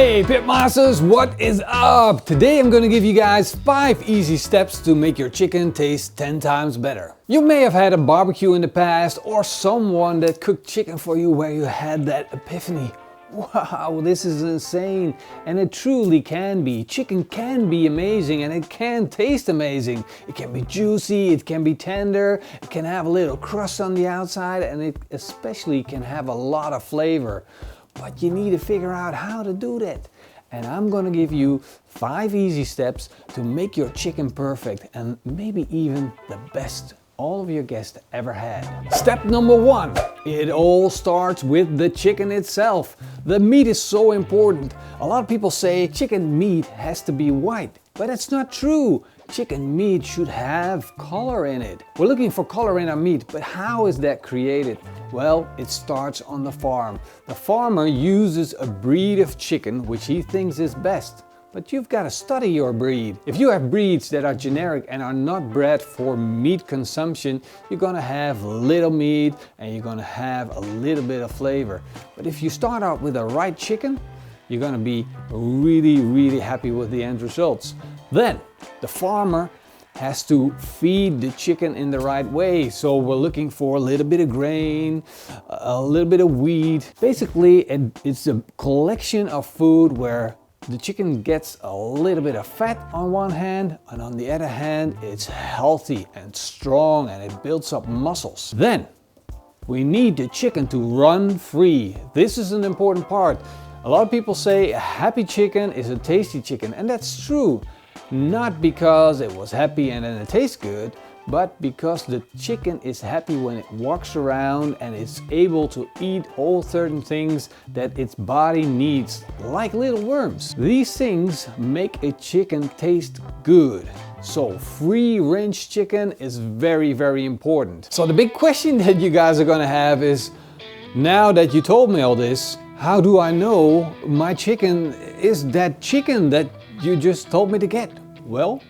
Hey Pitmasters, what is up? Today I'm going to give you guys 5 easy steps to make your chicken taste 10 times better. You may have had a barbecue in the past or someone that cooked chicken for you where you had that epiphany. Wow, this is insane. And it truly can be. Chicken can be amazing and it can taste amazing. It can be juicy, it can be tender, it can have a little crust on the outside, and it especially can have a lot of flavor. But you need to figure out how to do that. And I'm gonna give you 5 easy steps to make your chicken perfect and maybe even the best all of your guests ever had. Step number 1, it all starts with the chicken itself. The meat is so important. A lot of people say chicken meat has to be white, but that's not true. Chicken meat should have color in it. We're looking for color in our meat, but how is that created? Well, it starts on the farm. The farmer uses a breed of chicken which he thinks is best. But you've got to study your breed. If you have breeds that are generic and are not bred for meat consumption, you're gonna have little meat and you're gonna have a little bit of flavor. But if you start out with the right chicken, you're gonna be really happy with the end results. Then, the farmer has to feed the chicken in the right way. So we're looking for a little bit of grain, a little bit of wheat. Basically, it's a collection of food where the chicken gets a little bit of fat on one hand, and on the other hand, it's healthy and strong and it builds up muscles. Then, we need the chicken to run free. This is an important part. A lot of people say a happy chicken is a tasty chicken, and that's true. Not because it was happy and then it tastes good, but because the chicken is happy when it walks around and it's able to eat all certain things that its body needs, like little worms. These things make a chicken taste good. So free-range chicken is very important. So the big question that you guys are gonna have is, now that you told me all this, how do I know my chicken is that chicken that you just told me to get? Well,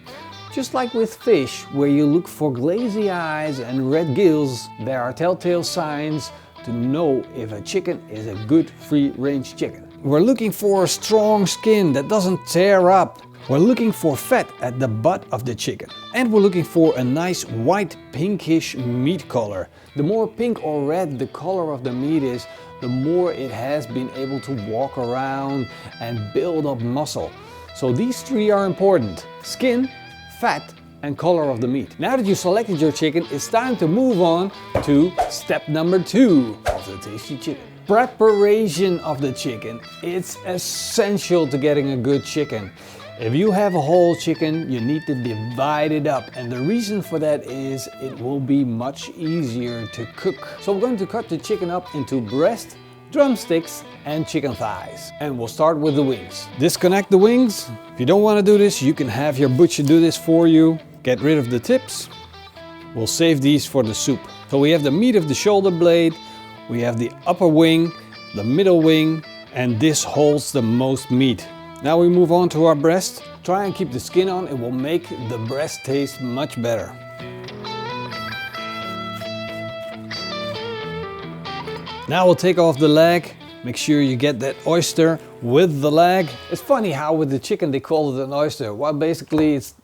just like with fish, where you look for glazy eyes and red gills, there are telltale signs to know if a chicken is a good free-range chicken. We're looking for a strong skin that doesn't tear up. We're looking for fat at the butt of the chicken. And we're looking for a nice white pinkish meat color. The more pink or red the color of the meat is, the more it has been able to walk around and build up muscle. So these 3 are important: skin, fat, and color of the meat. Now that you selected your chicken, it's time to move on to step number 2 of the tasty chicken. Preparation of the chicken. It's essential to getting a good chicken. If you have a whole chicken, you need to divide it up, and the reason for that is it will be much easier to cook. So we're going to cut the chicken up into breast, drumsticks, and chicken thighs. And we'll start with the wings. Disconnect the wings. If you don't want to do this, you can have your butcher do this for you. Get rid of the tips. We'll save these for the soup. So we have the meat of the shoulder blade, we have the upper wing, the middle wing, and this holds the most meat. Now we move on to our breast. Try and keep the skin on, it will make the breast taste much better. Now we'll take off the leg. Make sure you get that oyster with the leg. It's funny how with the chicken they call it an oyster. Well, basically it's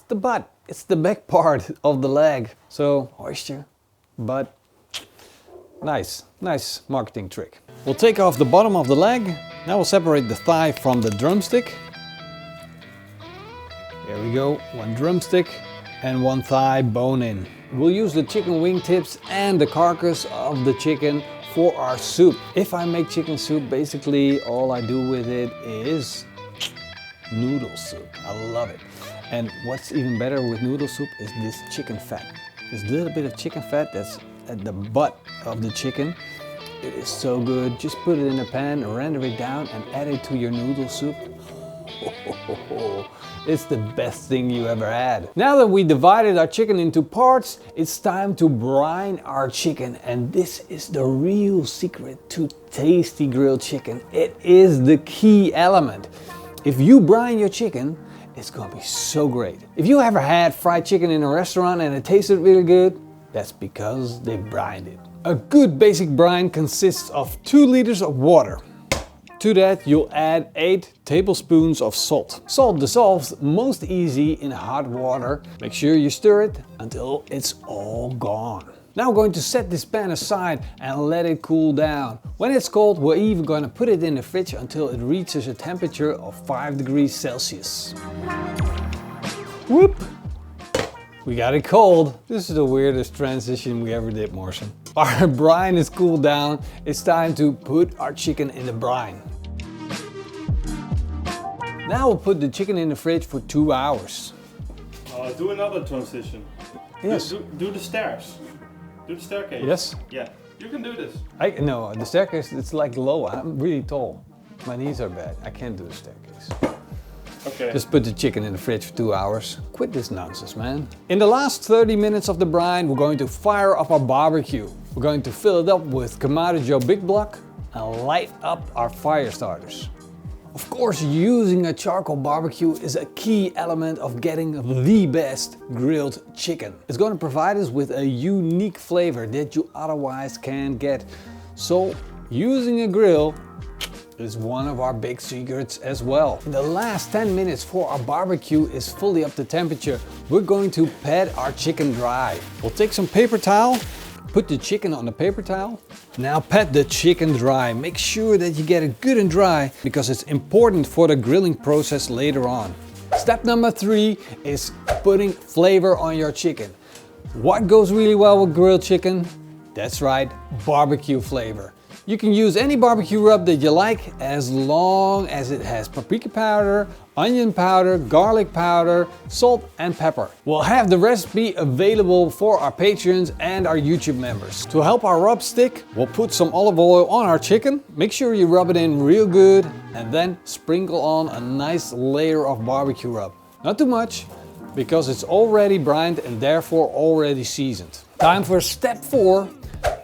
the butt. It's the back part of the leg. So oyster, butt. Nice marketing trick. We'll take off the bottom of the leg. Now we'll separate the thigh from the drumstick. There we go, 1 drumstick and 1 thigh bone in. We'll use the chicken wing tips and the carcass of the chicken for our soup. If I make chicken soup, basically all I do with it is noodle soup. I love it. And what's even better with noodle soup is this chicken fat. This little bit of chicken fat that's at the butt of the chicken. It is so good. Just put it in a pan, render it down, and add it to your noodle soup. It's the best thing you ever had. Now that we divided our chicken into parts, it's time to brine our chicken. And this is the real secret to tasty grilled chicken. It is the key element. If you brine your chicken, it's gonna be so great. If you ever had fried chicken in a restaurant and it tasted really good, that's because they brined it. A good basic brine consists of 2 liters of water, 2 To that you'll add 8 tablespoons of salt. Salt dissolves most easy in hot water. Make sure you stir it until it's all gone. Now we're going to set this pan aside and let it cool down. When it's cold, we're even going to put it in the fridge until it reaches a temperature of 5 degrees Celsius. Whoop! We got it cold. This is the weirdest transition we ever did, Morrison. Our brine is cooled down. It's time to put our chicken in the brine. Now we'll put the chicken in the fridge for 2 hours. Do another transition. Yes. Do the stairs. Do the staircase. Yes? Yeah, you can do this. No, the staircase, it's like low. I'm really tall. My knees are bad. I can't do the staircase. Okay. Just put the chicken in the fridge for 2 hours. Quit this nonsense, man. In the last 30 minutes of the brine, we're going to fire up our barbecue. We're going to fill it up with Kamado Joe Big Block and light up our fire starters. Of course, using a charcoal barbecue is a key element of getting the best grilled chicken. It's going to provide us with a unique flavor that you otherwise can't get. So, using a grill is one of our big secrets as well. In the last 10 minutes before our barbecue is fully up to temperature, we're going to pat our chicken dry. We'll take some paper towel, put the chicken on the paper towel. Now pat the chicken dry. Make sure that you get it good and dry because it's important for the grilling process later on. Step number 3 is putting flavor on your chicken. What goes really well with grilled chicken? That's right, barbecue flavor. You can use any barbecue rub that you like as long as it has paprika powder, onion powder, garlic powder, salt and pepper. We'll have the recipe available for our patrons and our YouTube members. To help our rub stick, we'll put some olive oil on our chicken. Make sure you rub it in real good and then sprinkle on a nice layer of barbecue rub. Not too much because it's already brined and therefore already seasoned. Time for step 4.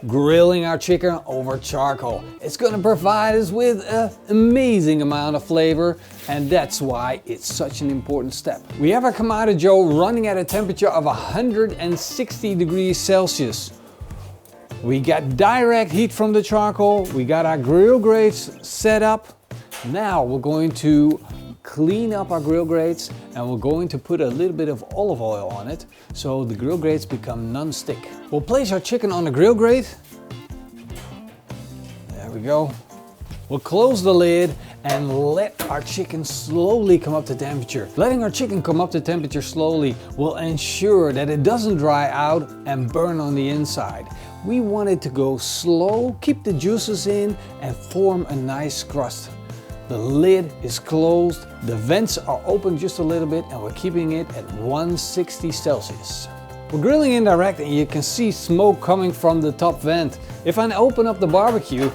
Grilling our chicken over charcoal. It's going to provide us with an amazing amount of flavor, and that's why it's such an important step. We have our Kamado Joe running at a temperature of 160 degrees Celsius. We got direct heat from the charcoal. We got our grill grates set up. Now we're going to clean up our grill grates and we're going to put a little bit of olive oil on it so the grill grates become non-stick. We'll place our chicken on the grill grate. There we go. We'll close the lid and let our chicken slowly come up to temperature. Letting our chicken come up to temperature slowly will ensure that it doesn't dry out and burn on the inside. We want it to go slow, keep the juices in and form a nice crust. The lid is closed, the vents are open just a little bit and we're keeping it at 160 Celsius. We're grilling indirect and you can see smoke coming from the top vent. If I open up the barbecue,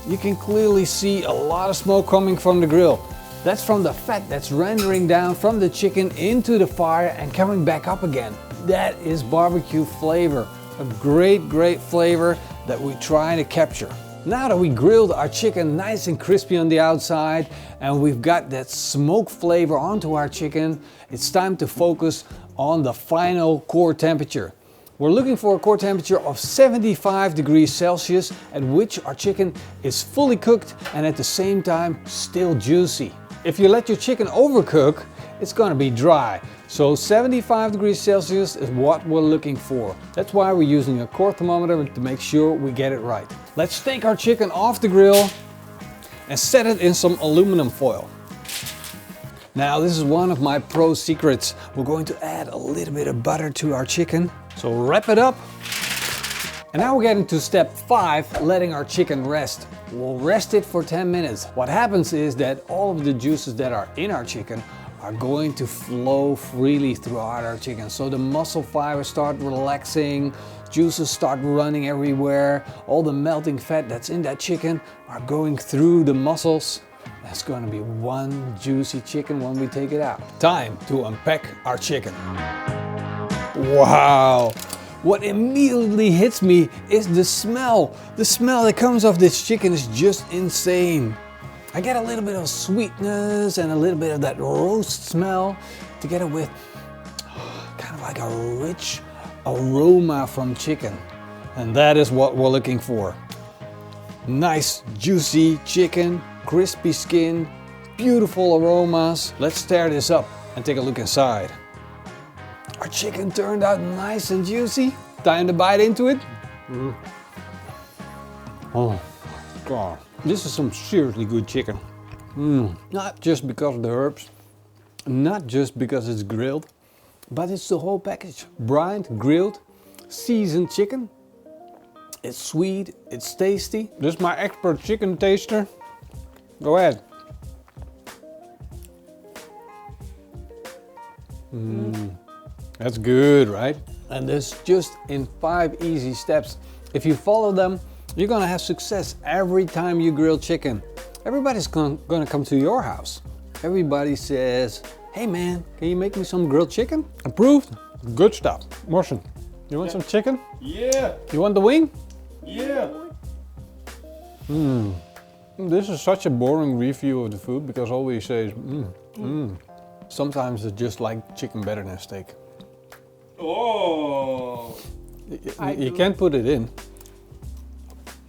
you can clearly see a lot of smoke coming from the grill. That's from the fat that's rendering down from the chicken into the fire and coming back up again. That is barbecue flavor, a great flavor that we try to capture. Now that we grilled our chicken nice and crispy on the outside and we've got that smoke flavor onto our chicken, it's time to focus on the final core temperature. We're looking for a core temperature of 75 degrees Celsius at which our chicken is fully cooked and at the same time still juicy. If you let your chicken overcook, it's going to be dry. So 75 degrees Celsius is what we're looking for. That's why we're using a core thermometer to make sure we get it right. Let's take our chicken off the grill and set it in some aluminum foil. Now this is one of my pro secrets. We're going to add a little bit of butter to our chicken. So wrap it up. And now we're getting to step 5, letting our chicken rest. We'll rest it for 10 minutes. What happens is that all of the juices that are in our chicken are going to flow freely throughout our chicken. So the muscle fibers start relaxing, juices start running everywhere, all the melting fat that's in that chicken are going through the muscles. That's going to be one juicy chicken when we take it out. Time to unpack our chicken. Wow! What immediately hits me is the smell. The smell that comes off this chicken is just insane. I get a little bit of sweetness and a little bit of that roast smell together with kind of like a rich aroma from chicken. And that is what we're looking for. Nice juicy chicken crispy skin, beautiful aromas. Let's stir this up and take a look inside. Our chicken turned out nice and juicy. Time to bite into it. Oh God, this is some seriously good chicken. Not just because of the herbs, not just because it's grilled, but it's the whole package. Brined, grilled, seasoned chicken. It's sweet, it's tasty. This is my expert chicken taster. Go ahead. That's good, right? And this just in 5 easy steps. If you follow them, you're gonna have success every time you grill chicken. Everybody's gonna come to your house. Everybody says, hey man, can you make me some grilled chicken? Approved? Good stuff. Morsen, you want some chicken? Yeah. You want the wing? Yeah. This is such a boring review of the food because all we say is Sometimes it's just like chicken better than steak. Oh. You can't put it in.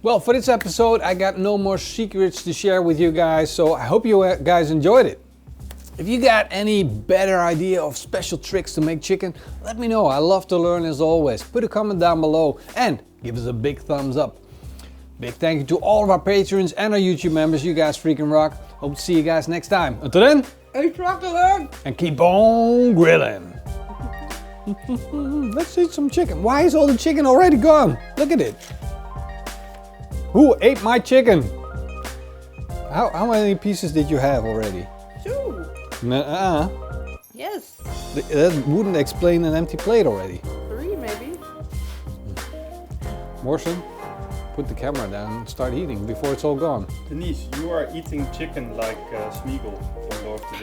Well, for this episode, I got no more secrets to share with you guys, so I hope you guys enjoyed it. If you got any better idea of special tricks to make chicken, let me know. I love to learn as always. Put a comment down below and give us a big thumbs up. Big thank you to all of our patrons and our YouTube members. You guys freaking rock. Hope to see you guys next time. Until then, Eet lekker! and keep on grilling. Let's eat some chicken. Why is all the chicken already gone? Look at it. Who ate my chicken? How many pieces did you have already? 2. Yes. That wouldn't explain an empty plate already. 3 maybe. Morsen, put the camera down and start eating before it's all gone. Denise, you are eating chicken like Smeagol from Lord of the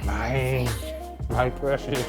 Rings. My precious.